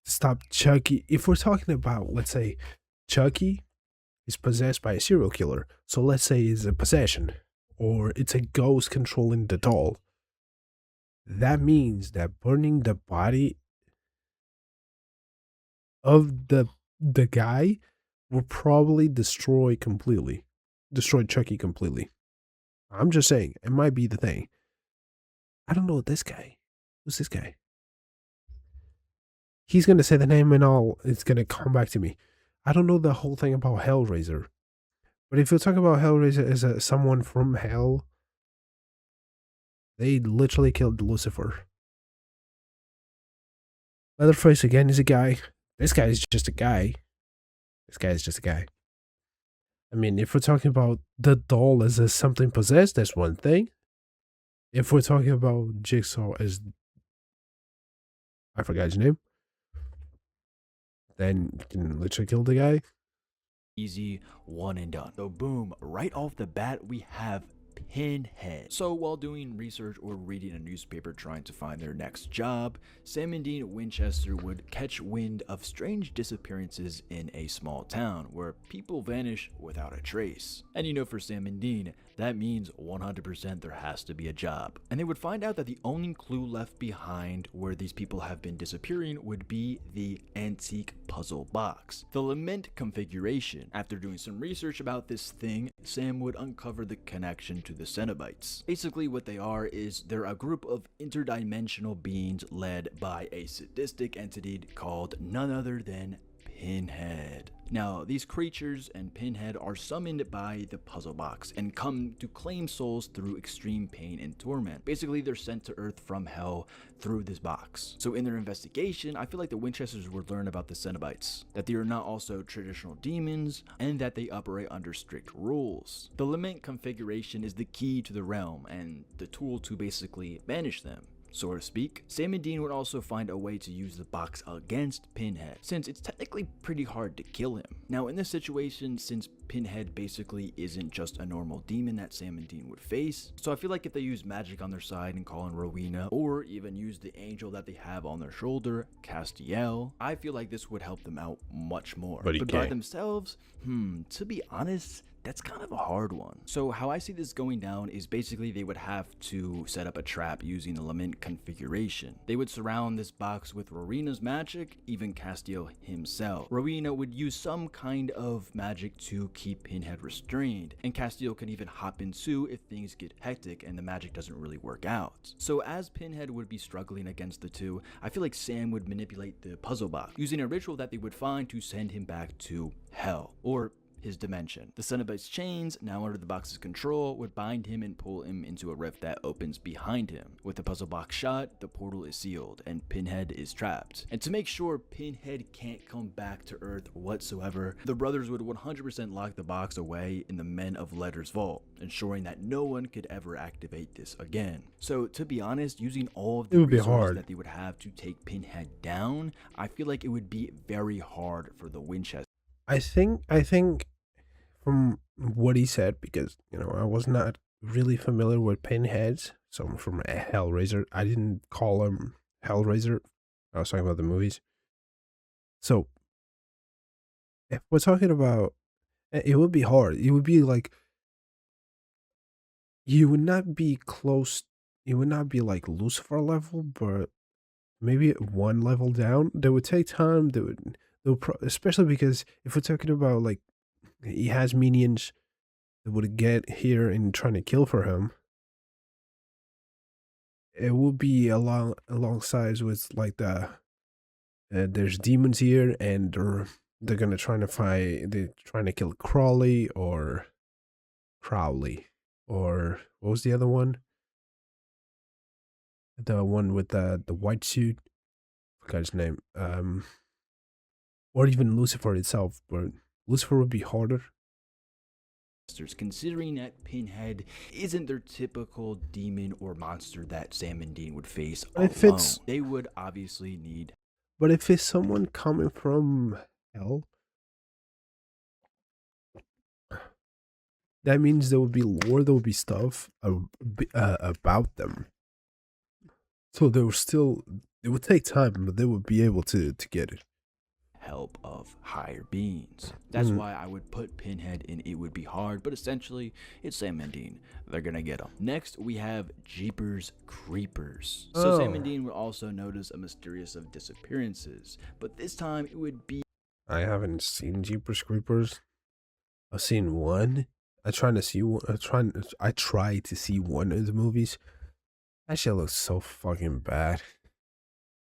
stop Chucky. If we're talking about, let's say, Chucky is possessed by a serial killer. So let's say it's a possession, or it's a ghost controlling the doll. That means that burning the body of the guy will probably destroy Chucky completely. I'm just saying, it might be the thing. I don't know this guy. Who's this guy? He's gonna say the name and all. It's gonna come back to me. I don't know the whole thing about Hellraiser. But if you're talking about Hellraiser as someone from hell, they literally killed Lucifer. Leatherface again is a guy. This guy is just a guy. This guy is just a guy. I mean, if we're talking about the doll as something possessed, that's one thing. If we're talking about Jigsaw as, I forgot his name, then you can literally kill the guy.
Easy, one and done. So boom, right off the bat, we have Pinhead. So while doing research or reading a newspaper trying to find their next job, Sam and Dean Winchester would catch wind of strange disappearances in a small town where people vanish without a trace. And you know, for Sam and Dean, that means 100% there has to be a job. And they would find out that the only clue left behind where these people have been disappearing would be the antique puzzle box, the lament configuration. After doing some research about this thing, Sam would uncover the connection to the Cenobites. Basically what they are is they're a group of interdimensional beings led by a sadistic entity called none other than Pinhead. Now, these creatures and Pinhead are summoned by the puzzle box and come to claim souls through extreme pain and torment. Basically, they're sent to Earth from hell through this box. So in their investigation, I feel like the Winchesters would learn about the Cenobites, that they are not also traditional demons, and that they operate under strict rules. The lament configuration is the key to the realm and the tool to basically banish them, so to speak. Sam and Dean would also find a way to use the box against Pinhead, since it's technically pretty hard to kill him. Now in this situation, since Pinhead basically isn't just a normal demon that Sam and Dean would face, so I feel like if they use magic on their side and call in Rowena, or even use the angel that they have on their shoulder, Castiel, I feel like this would help them out much more. But by themselves, to be honest, that's kind of a hard one. So how I see this going down is basically they would have to set up a trap using the lament configuration. They would surround this box with Rowena's magic, even Castiel himself. Rowena would use some kind of magic to keep Pinhead restrained, and Castiel could even hop in too if things get hectic and the magic doesn't really work out. So as Pinhead would be struggling against the two, I feel like Sam would manipulate the puzzle box, using a ritual that they would find to send him back to hell, or his dimension. The Cenobite's chains, now under the box's control, would bind him and pull him into a rift that opens behind him. With the puzzle box shut, the portal is sealed and Pinhead is trapped. And to make sure Pinhead can't come back to Earth whatsoever, the brothers would 100% lock the box away in the Men of Letters vault, ensuring that no one could ever activate this again. So to be honest, using all of the resources that they would have to take Pinhead down, I feel like it would be very hard for the Winchester.
I think from what he said, because I was not really familiar with Pinheads, so I'm from Hellraiser. I didn't call him Hellraiser. I was talking about the movies. So if we're talking about, it would be hard. It would be like you would not be close. You would not be like Lucifer level, but maybe one level down. They would take time. They would especially because if we're talking about like he has minions that would get here and trying to kill for him, it would be alongside with like there's demons here and they're gonna they're trying to kill Crowley or what was the other one? The one with the white suit. I forgot his name. Or even Lucifer itself, but Lucifer would be harder.
Considering that Pinhead isn't their typical demon or monster that Sam and Dean would face alone, they would obviously need.
But if it's someone coming from hell, that means there would be lore, there would be stuff about them. So it would take time, but they would be able to get it.
Help of higher beings. That's why I would put Pinhead in It Would Be Hard, but essentially it's Sam and Dean. They're gonna get him. Next we have Jeepers Creepers. So Sam and Dean would also notice a mysterious of disappearances, but this time it would be.
I haven't seen Jeepers Creepers. I've seen one. I tried to see one of the movies. That shit looks so fucking bad.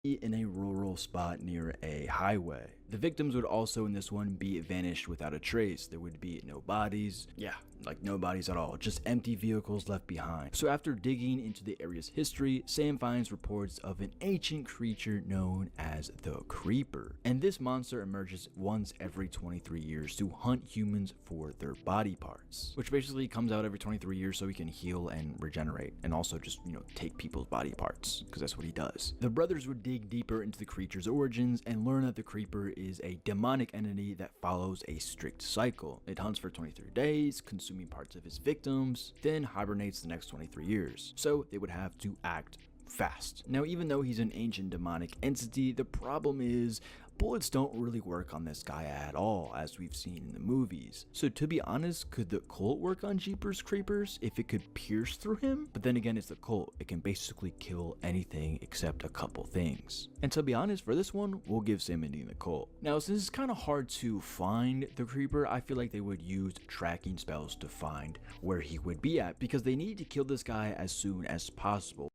In a rural spot near a highway. The victims would also in this one be vanished without a trace. There would be no bodies. Yeah, like no bodies at all, just empty vehicles left behind. So after digging into the area's history, Sam finds reports of an ancient creature known as the Creeper. And this monster emerges once every 23 years to hunt humans for their body parts, which basically comes out every 23 years so he can heal and regenerate, and also just, take people's body parts, because that's what he does. The brothers would dig deeper into the creature's origins and learn that the Creeper is a demonic entity that follows a strict cycle. It hunts for 23 days, consuming parts of his victims, then hibernates the next 23 years. So they would have to act fast. Now, even though he's an ancient demonic entity, the problem is bullets don't really work on this guy at all, as we've seen in the movies. So to be honest, could the Colt work on Jeepers Creepers if it could pierce through him? But then again, it's the Colt. It can basically kill anything except a couple things. And to be honest, for this one, we'll give Sam and Dean the Colt. Now, since it's kind of hard to find the Creeper, I feel like they would use tracking spells to find where he would be at, because they need to kill this guy as soon as possible.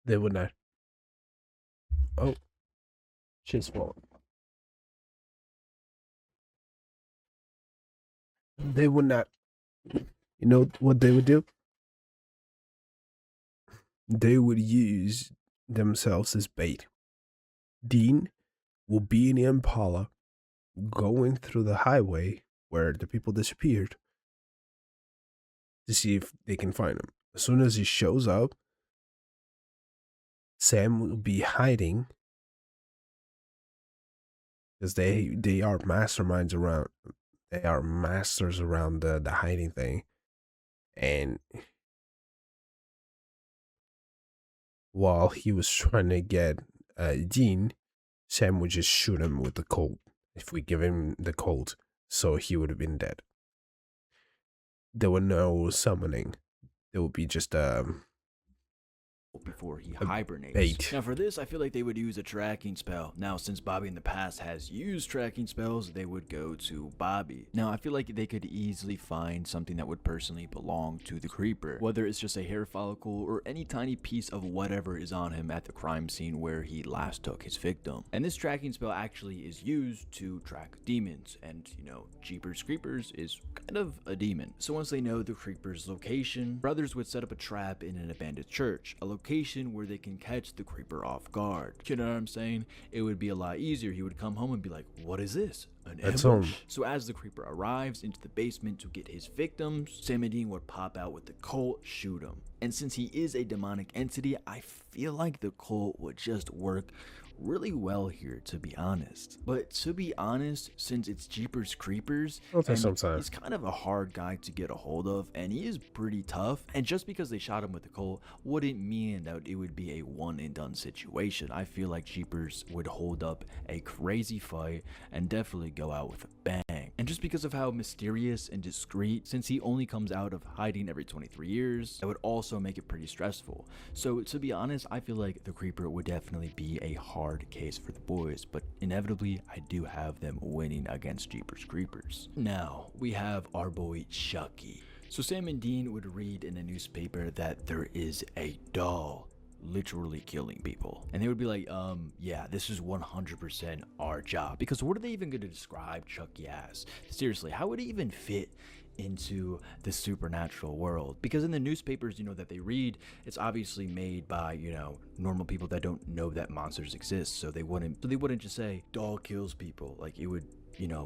They would not. Oh. Shit's falling. They would not. You know what they would do? They would use themselves as bait. Dean will be in the Impala going through the highway where the people disappeared to see if they can find him. As soon as he shows up, Sam will be hiding, because they are masterminds around. They are masters around the hiding thing. And while he was trying to get Dean, Sam would just shoot him with the Colt. If we give him the Colt, so he would have been dead. There were no summoning. There would be just
before he hibernates.
Bait.
Now for this, I feel like they would use a tracking spell. Now, since Bobby in the past has used tracking spells, they would go to Bobby. Now, I feel like they could easily find something that would personally belong to the Creeper, whether it's just a hair follicle or any tiny piece of whatever is on him at the crime scene where he last took his victim. And this tracking spell actually is used to track demons, and Jeepers Creepers is kind of a demon. So once they know the Creeper's location, brothers would set up a trap in an abandoned church, a location where they can catch the Creeper off guard. You know what I'm saying? It would be a lot easier. He would come home and be like, what is this? An ambush? So as the Creeper arrives into the basement to get his victims, Sam and Dean would pop out with the Colt, shoot him. And since he is a demonic entity, I feel like the Colt would just work really well here, to be honest. But to be honest, since it's Jeepers Creepers, he's kind of a hard guy to get a hold of, and he is pretty tough. And just because they shot him with the Colt wouldn't mean that it would be a one and done situation. I feel like Jeepers would hold up a crazy fight and definitely go out with a bang. And just because of how mysterious and discreet, since he only comes out of hiding every 23 years, that would also make it pretty stressful. So to be honest, I feel like the Creeper would definitely be a hard case for the boys, but inevitably I do have them winning against Jeepers Creepers. Now we have our boy Chucky. So Sam and Dean would read in a newspaper that there is a doll literally killing people, and they would be like, yeah, this is 100% our job, because what are they even going to describe Chucky as? Seriously, how would it even fit into the supernatural world? Because in the newspapers, that they read, it's obviously made by, normal people that don't know that monsters exist, so they wouldn't just say doll kills people. Like, it would,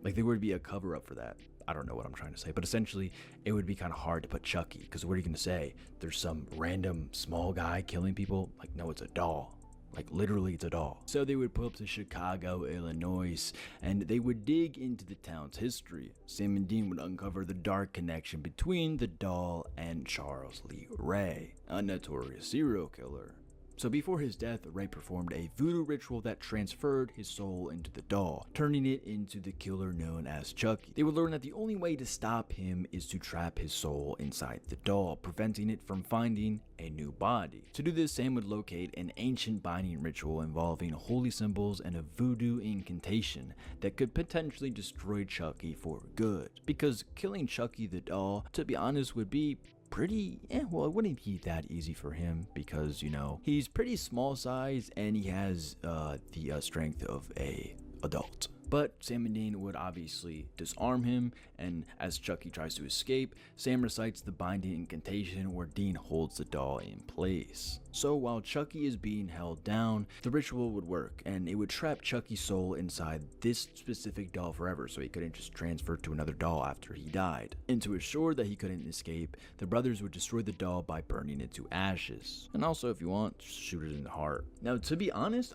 like there would be a cover up for that. I don't know what I'm trying to say, but essentially it would be kind of hard to put Chucky, because what are you going to say? There's some random small guy killing people? Like, no, it's a doll. Like, literally, it's a doll. So they would pull up to Chicago, Illinois, and they would dig into the town's history. Sam and Dean would uncover the dark connection between the doll and Charles Lee Ray, a notorious serial killer. So before his death, Ray performed a voodoo ritual that transferred his soul into the doll, turning it into the killer known as Chucky. They would learn that the only way to stop him is to trap his soul inside the doll, preventing it from finding a new body. To do this, Sam would locate an ancient binding ritual involving holy symbols and a voodoo incantation that could potentially destroy Chucky for good. Because killing Chucky the doll, to be honest, would be pretty, well, it wouldn't be that easy for him, because, he's pretty small size and he has the strength of a adult. But Sam and Dean would obviously disarm him, and as Chucky tries to escape, Sam recites the binding incantation where Dean holds the doll in place. So while Chucky is being held down, the ritual would work, and it would trap Chucky's soul inside this specific doll forever, so he couldn't just transfer to another doll after he died. And to assure that he couldn't escape, the brothers would destroy the doll by burning it to ashes. And also, if you want, just shoot it in the heart. Now, to be honest,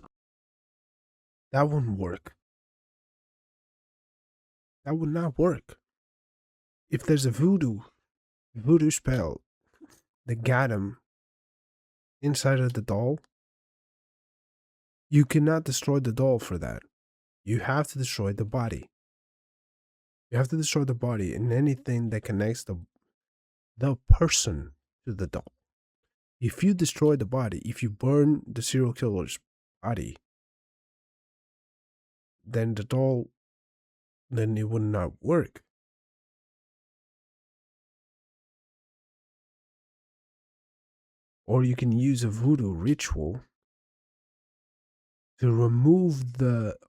that wouldn't work. That would not work. If there's a voodoo spell that got him inside of the doll, you cannot destroy the doll for that. You have to destroy the body. You have to destroy the body and anything that connects the person to the doll. If you destroy the body, if you burn the serial killer's body, then the doll, then it would not work. Or you can use a voodoo ritual to remove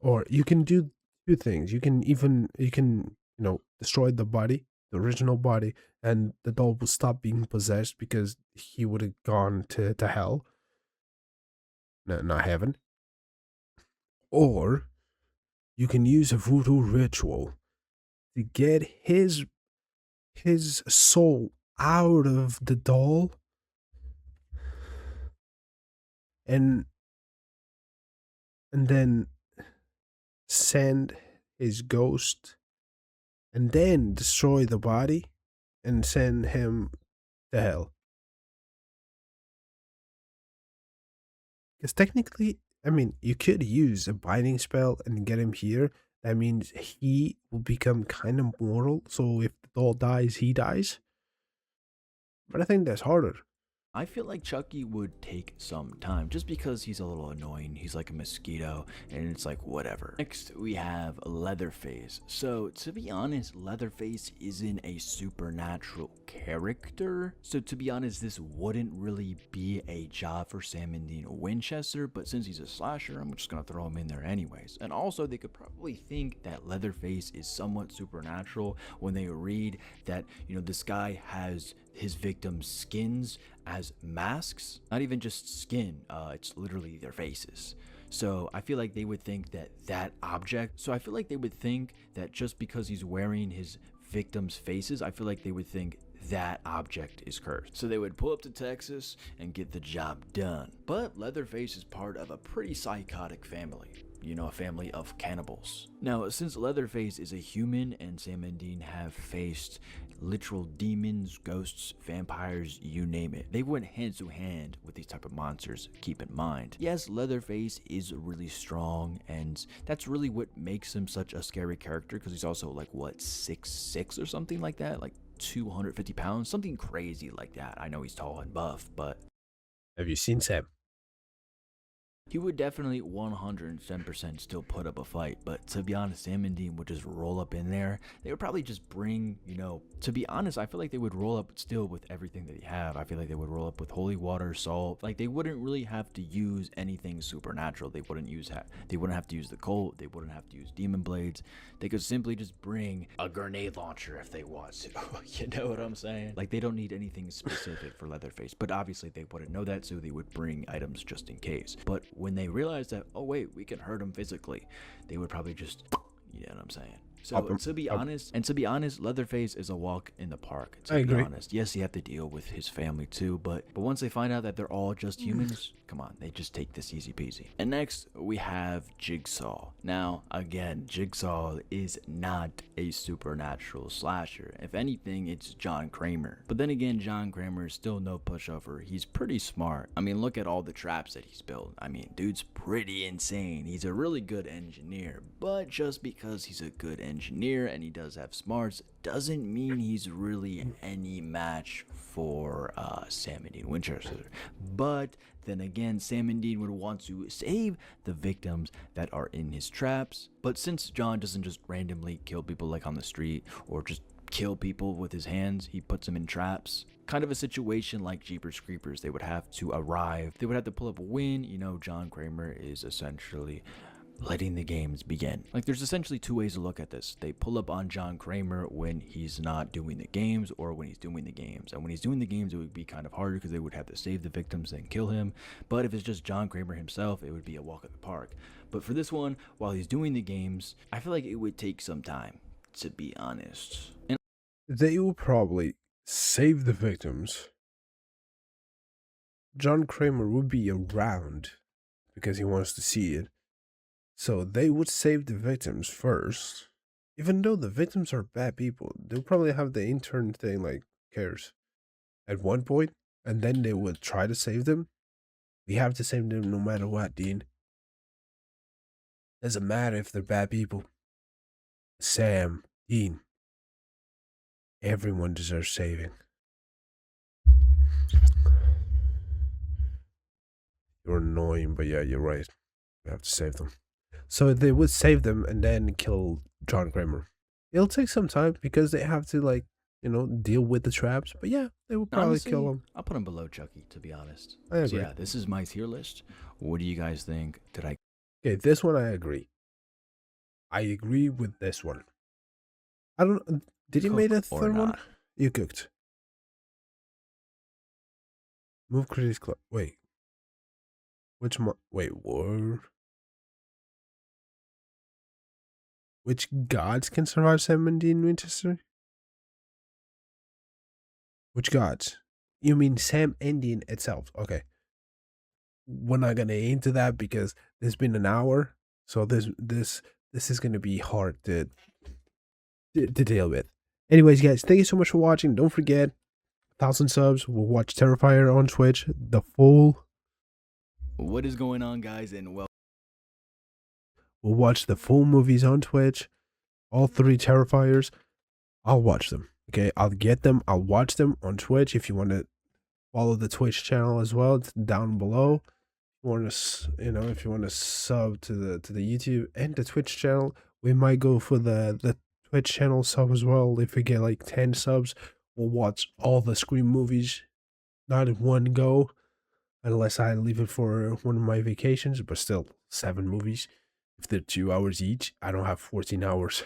or you can do two things. You can destroy the body, the original body, and the doll will stop being possessed because he would have gone to hell. No, not heaven. Or you can use a voodoo ritual to get his soul out of the doll and then send his ghost and then destroy the body and send him to hell. Because technically, I mean, you could use a binding spell and get him here. That means he will become kind of mortal. So if the doll dies, he dies. But I think that's harder.
I feel like Chucky would take some time just because he's a little annoying. He's like a mosquito and it's like whatever. Next we have Leatherface. So to be honest, Leatherface isn't a supernatural character. So to be honest, this wouldn't really be a job for Sam and Dean Winchester, but since he's a slasher, I'm just gonna throw him in there anyways. And also they could probably think that Leatherface is somewhat supernatural when they read that, you know, this guy has his victims' skins as masks. Not even just skin, it's literally their faces. So I feel like they would think that just because he's wearing his victims' faces, I feel like they would think that object is cursed. So they would pull up to Texas and get the job done. But Leatherface is part of a pretty psychotic family. You know, a family of cannibals. Now, since Leatherface is a human and Sam and Dean have faced literal demons, ghosts, vampires, you name it, they went hand to hand with these type of monsters, keep in mind. Yes, Leatherface is really strong, and that's really what makes him such a scary character, because he's also like, what, 6'6" or something like that? Like 250 pounds? Something crazy like that. I know he's tall and buff, but...
Have you seen Sam?
He would definitely 110% still put up a fight, but to be honest, Sam and Dean would just roll up in there. They would probably just bring, you know, to be honest, I feel like they would roll up still with everything that they have. I feel like they would roll up with holy water, salt. Like, they wouldn't really have to use anything supernatural. They wouldn't have to use the Colt. They wouldn't have to use demon blades. They could simply just bring a grenade launcher if they want to. You know what I'm saying? Like, they don't need anything specific for Leatherface, but obviously they wouldn't know that, so they would bring items just in case. But when they realized that, oh wait, we can hurt him physically, they would probably just, you know what I'm saying? So to be honest, Leatherface is a walk in the park. To be honest, yes, you have to deal with his family too, but once they find out that they're all just humans, come on, they just take this easy peasy. And next we have Jigsaw. Now again, Jigsaw is not a supernatural slasher. If anything, it's John Kramer. But then again, John Kramer is still no pushover. He's pretty smart. I mean, look at all the traps that he's built. I mean, dude's pretty insane. He's a really good engineer, but just because he's a good engineer and he does have smarts doesn't mean he's really any match for Sam and Dean Winchester. But then again, Sam and Dean would want to save the victims that are in his traps. But since John doesn't just randomly kill people like on the street or just kill people with his hands, he puts them in traps. Kind of a situation like Jeepers Creepers. They would have to arrive. They would have to pull up a win. You know, John Kramer is essentially letting the games begin. Like, there's essentially two ways to look at this. They pull up on John Kramer when he's not doing the games, or when he's doing the games. And when he's doing the games, it would be kind of harder because they would have to save the victims and kill him. But if it's just John Kramer himself, it would be a walk in the park. But for this one, while he's doing the games, I feel like it would take some time, to be honest. And
they will probably save the victims. John Kramer would be around because he wants to see it. So they would save the victims first. Even though the victims are bad people, they'll probably have the intern thing like cares at one point, and then they would try to save them. We have to save them no matter what, Dean. Doesn't matter if they're bad people. Sam, Dean, everyone deserves saving. You're annoying, but yeah, you're right. We have to save them. So they would save them and then kill John Kramer. It'll take some time because they have to, like, deal with the traps. But yeah, they will probably
honestly,
kill him.
I'll put him below Chucky, to be honest.
I agree.
So yeah, this is my tier list. What do you guys think?
Okay, this one I agree. I agree with this one. I don't. Did you make a third one? You cooked. Move critics club. Wait. Which one? Wait, what? Which gods can survive Sam and Dean Winchester? Which gods? You mean Sam and Dean itself? Okay. We're not gonna into that because there's been an hour, so this is gonna be hard to deal with. Anyways, guys, thank you so much for watching. Don't forget, 1,000 subs. We'll watch Terrifier on Twitch. The full.
What is going on, guys? And
we'll watch the full movies on Twitch. All 3 Terrifiers. I'll watch them. Okay, I'll get them. I'll watch them on Twitch. If you want to follow the Twitch channel as well, it's down below. If you want to sub to the YouTube and the Twitch channel, we might go for the Twitch channel sub as well. If we get like 10 subs, we'll watch all the Scream movies, not in one go, unless I leave it for one of my vacations. But still, 7 movies. If they're 2 hours each, I don't have 14 hours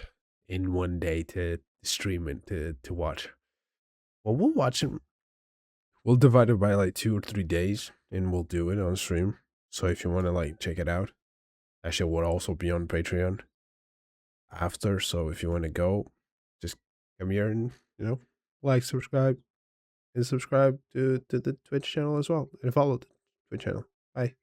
in one day to stream and to watch. Well, we'll watch it. We'll divide it by like 2 or 3 days, and we'll do it on stream. So if you want to like check it out, that shit will also be on Patreon after. So if you want to go, just come here and like, subscribe to the Twitch channel as well, and follow the Twitch channel. Bye.